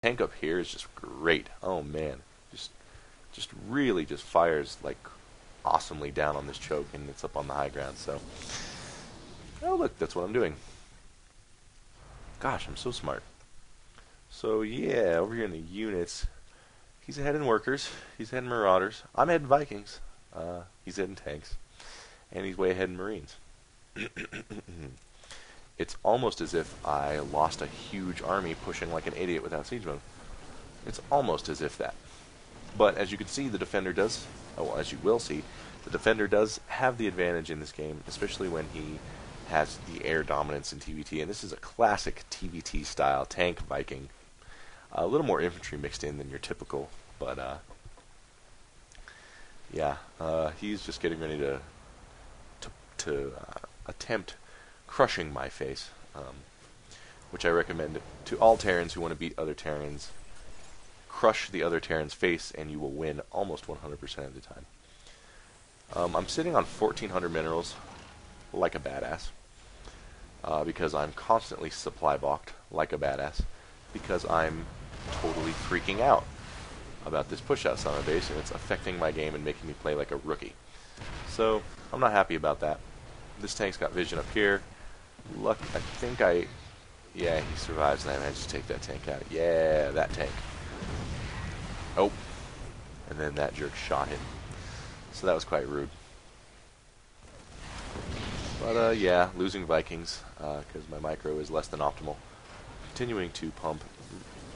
tank up here is just great. Oh man, just really just fires like awesomely down on this choke, and it's up on the high ground. So, oh look, that's what I'm doing. Gosh, I'm so smart. So yeah, over here in the units, he's ahead in workers, he's ahead in marauders. I'm ahead in Vikings. He's ahead in tanks, and he's way ahead in Marines. It's almost as if I lost a huge army pushing like an idiot without siege mode. It's almost as if that. But as you can see, the defender does, well, as you will see, the defender does have the advantage in this game, especially when he has the air dominance in TVT. And this is a classic TVT style tank Viking. A little more infantry mixed in than your typical, but yeah, he's just getting ready to attempt crushing my face, which I recommend to all Terrans who want to beat other Terrans. Crush the other Terran's face, and you will win almost 100% of the time. I'm sitting on 1,400 minerals, like a badass, because I'm constantly supply balked, like a badass, because I'm totally freaking out about this push-out on my base, and it's affecting my game and making me play like a rookie. So, I'm not happy about that. This tank's got vision up here. Luck, I think yeah, he survives, and I managed to take that tank out. Yeah, that tank. Oh, and then that jerk shot him. So that was quite rude. But yeah, losing Vikings, because my micro is less than optimal. Continuing to pump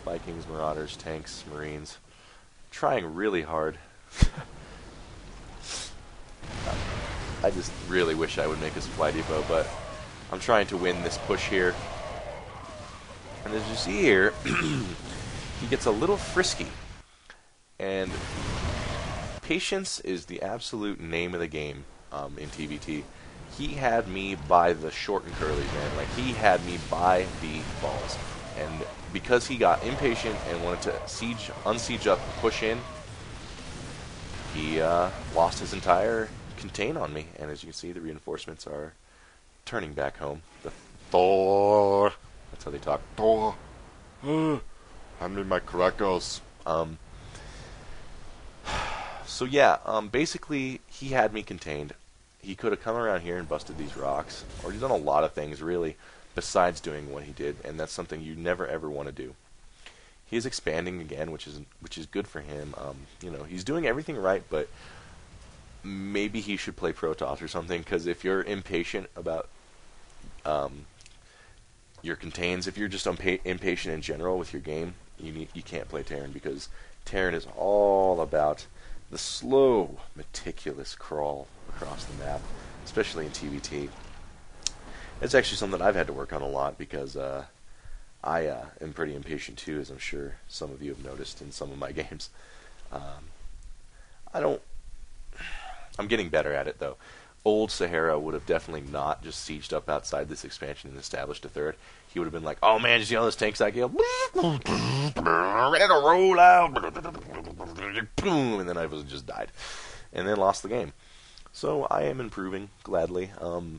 Vikings, Marauders, tanks, Marines. Trying really hard. I just really wish I would make a supply depot, but I'm trying to win this push here. And as you see here, he gets a little frisky. And patience is the absolute name of the game in TVT. He had me by the short and curlies, man. Like, he had me by the balls. And because he got impatient and wanted to unsiege up, push in, he lost his entire contain on me. And as you can see, the reinforcements are turning back home. The Thor. That's how they talk. Thor. Hand me my crackers. So yeah, basically he had me contained. He could have come around here and busted these rocks, or he's done a lot of things really besides doing what he did, and that's something you never ever want to do. He is expanding again, which is good for him. You know, he's doing everything right, but maybe he should play Protoss or something, because if you're impatient about your contains, if you're just impatient in general with your game, you can't play Terran, because Terran is all about the slow, meticulous crawl across the map, especially in TVT. It's actually something I've had to work on a lot, because I am pretty impatient too, as I'm sure some of you have noticed in some of my games. I'm getting better at it, though. Old Sahara would have definitely not just sieged up outside this expansion and established a third. He would have been like, oh man, did you see all those tanks I killed? Ready to roll out. Boom, and then I was just died. And then lost the game. So I am improving, gladly.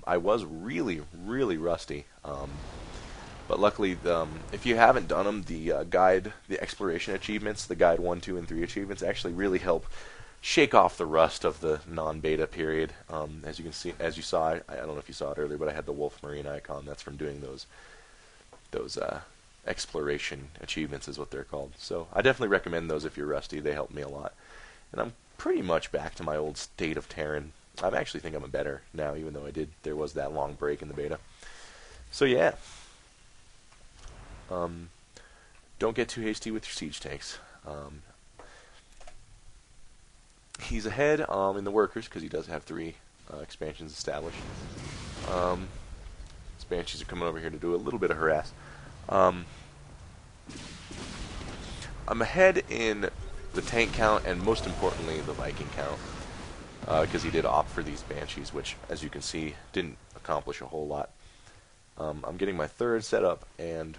I was really, really rusty. But luckily, if you haven't done them, the guide, the exploration achievements, the guide 1, 2, and 3 achievements actually really help shake off the rust of the non-beta period. As you can see, as you saw, I don't know if you saw it earlier, but I had the Wolf Marine icon. That's from doing those exploration achievements, is what they're called. So I definitely recommend those if you're rusty. They help me a lot. And I'm pretty much back to my old state of Terran. I actually think I'm a better now, even though there was that long break in the beta. So yeah. Don't get too hasty with your siege tanks. He's ahead in the workers, because he does have 3 expansions established. Banshees are coming over here to do a little bit of harass. I'm ahead in the tank count, and most importantly, the Viking count, because he did opt for these Banshees, which, as you can see, didn't accomplish a whole lot. I'm getting my 3rd set up, and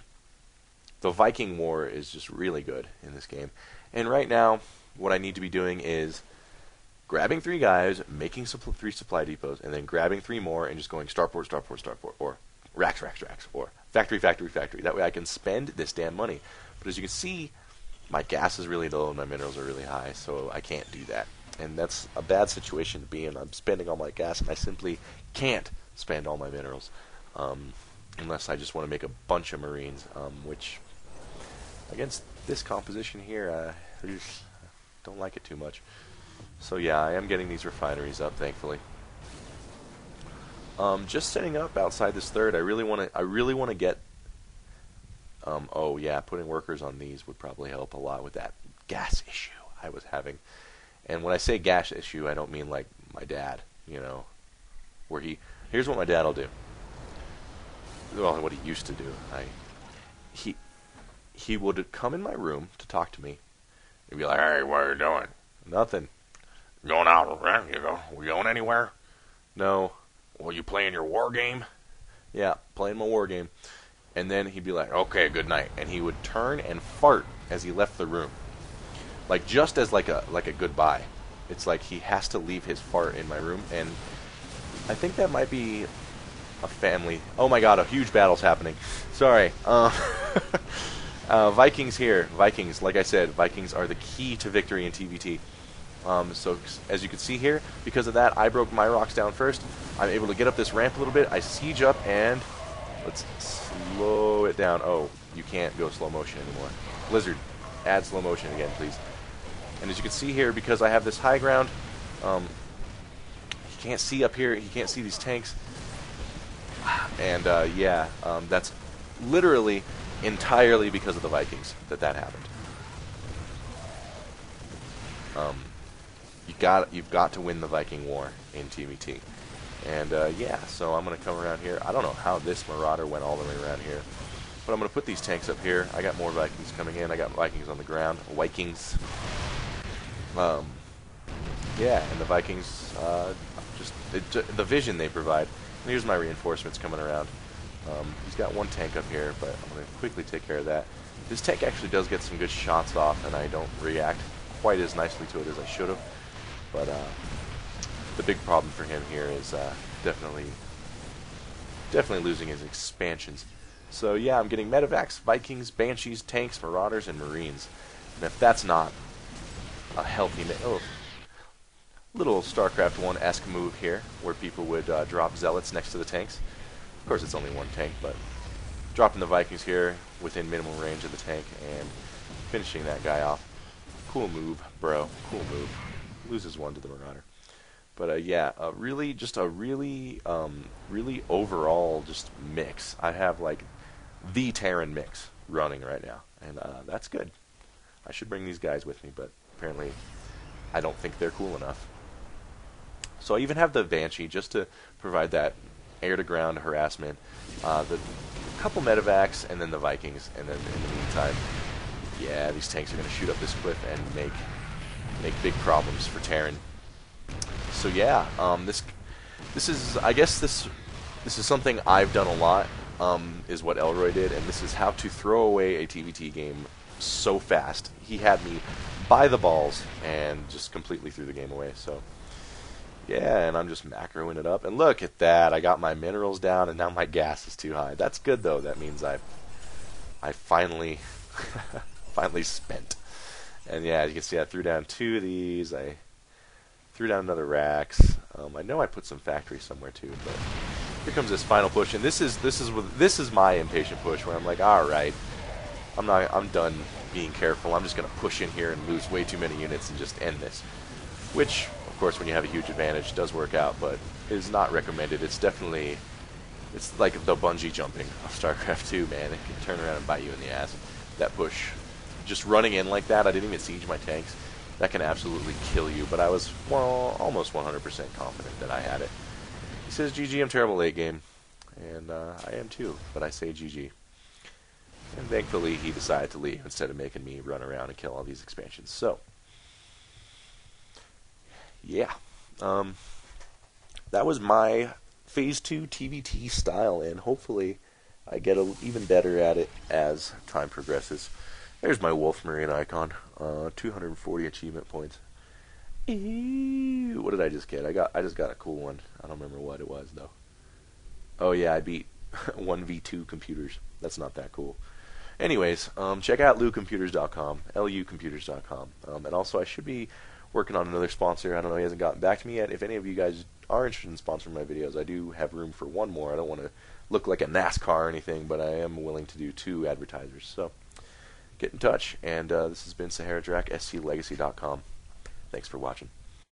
the Viking War is just really good in this game. And right now, what I need to be doing is grabbing 3 guys, making 3 supply depots, and then grabbing 3 more and just going starport, starport, starport, or racks, racks, racks, or factory, factory, factory. That way I can spend this damn money. But as you can see, my gas is really low and my minerals are really high, so I can't do that. And that's a bad situation to be in. I'm spending all my gas, and I simply can't spend all my minerals. Unless I just want to make a bunch of Marines, which, against this composition here, I just don't like it too much. So yeah, I am getting these refineries up, thankfully. Just setting up outside this third. I really want to get. Oh yeah, putting workers on these would probably help a lot with that gas issue I was having. And when I say gas issue, I don't mean like my dad, you know, where here's what my dad will do. Well, what he used to do. He would come in my room to talk to me. He'd be like, "Hey, what are you doing?" "Nothing." "Going out around? You go? We going anywhere?" "No." "Well, you playing your war game?" "Yeah, playing my war game." And then he'd be like, "Okay, good night." And he would turn and fart as he left the room. Like, just as like a goodbye. It's like he has to leave his fart in my room, and I think that might be a family. Oh my god, a huge battle's happening. Sorry. Vikings here. Vikings, like I said, Vikings are the key to victory in TVT. So as you can see here, because of that, I broke my rocks down first. I'm able to get up this ramp a little bit. I siege up, and let's slow it down. Oh, you can't go slow motion anymore. Blizzard, add slow motion again, please. And as you can see here, because I have this high ground, he can't see up here. He can't see these tanks. And yeah, that's literally entirely because of the Vikings that happened. You've got to win the Viking War in TVT. And yeah, so I'm going to come around here. I don't know how this Marauder went all the way around here, but I'm going to put these tanks up here. I got more Vikings coming in. I got Vikings on the ground. Vikings. Yeah, and the Vikings, the vision they provide. And here's my reinforcements coming around. He's got one tank up here, but I'm going to quickly take care of that. This tank actually does get some good shots off, and I don't react quite as nicely to it as I should have. But the big problem for him here is definitely losing his expansions. So yeah, I'm getting medevacs, Vikings, Banshees, tanks, Marauders, and Marines. And if that's not a healthy little StarCraft 1-esque move here, where people would drop Zealots next to the tanks. Of course, it's only one tank, but dropping the Vikings here within minimum range of the tank and finishing that guy off. Cool move, bro. Cool move. Loses one to the Marauder. But yeah, really overall just mix. I have like the Terran mix running right now, and that's good. I should bring these guys with me, but apparently I don't think they're cool enough. So I even have the Banshee just to provide that air-to-ground harassment. The couple medevacs, and then the Vikings, and then in the meantime, yeah, these tanks are going to shoot up this cliff and make big problems for Terran. So yeah, this is, I guess this is something I've done a lot, is what Elroy did, and this is how to throw away a TVT game so fast. He had me by the balls and just completely threw the game away. So yeah, and I'm just macroing it up, and look at that, I got my minerals down, and now my gas is too high. That's good though. That means I finally finally spent. And yeah, as you can see, I threw down 2 of these. I threw down another racks. I know I put some factory somewhere too, but here comes this final push, and this is my impatient push where I'm like, all right, I'm done being careful. I'm just gonna push in here and lose way too many units and just end this. Which, of course, when you have a huge advantage, does work out, but is not recommended. It's like the bungee jumping of StarCraft 2, man. It can turn around and bite you in the ass. That push, just running in like that, I didn't even siege my tanks. That can absolutely kill you, but I was, well, almost 100% confident that I had it. He says, GG, I'm terrible late game. And I am too, but I say GG. And thankfully, he decided to leave instead of making me run around and kill all these expansions. So, yeah. That was my Phase 2 TVT style, and hopefully I get even better at it as time progresses. There's my Wolf Marine icon. 240 achievement points. Ew, what did I just get? I just got a cool one. I don't remember what it was though. Oh yeah, I beat 1v2 computers. That's not that cool. Anyways, check out lucomputers.com, lucomputers.com. And also, I should be working on another sponsor. I don't know, he hasn't gotten back to me yet. If any of you guys are interested in sponsoring my videos, I do have room for one more. I don't want to look like a NASCAR or anything, but I am willing to do 2 advertisers. So get in touch. And this has been SaharaDrac, sclegacy.com. Thanks for watching.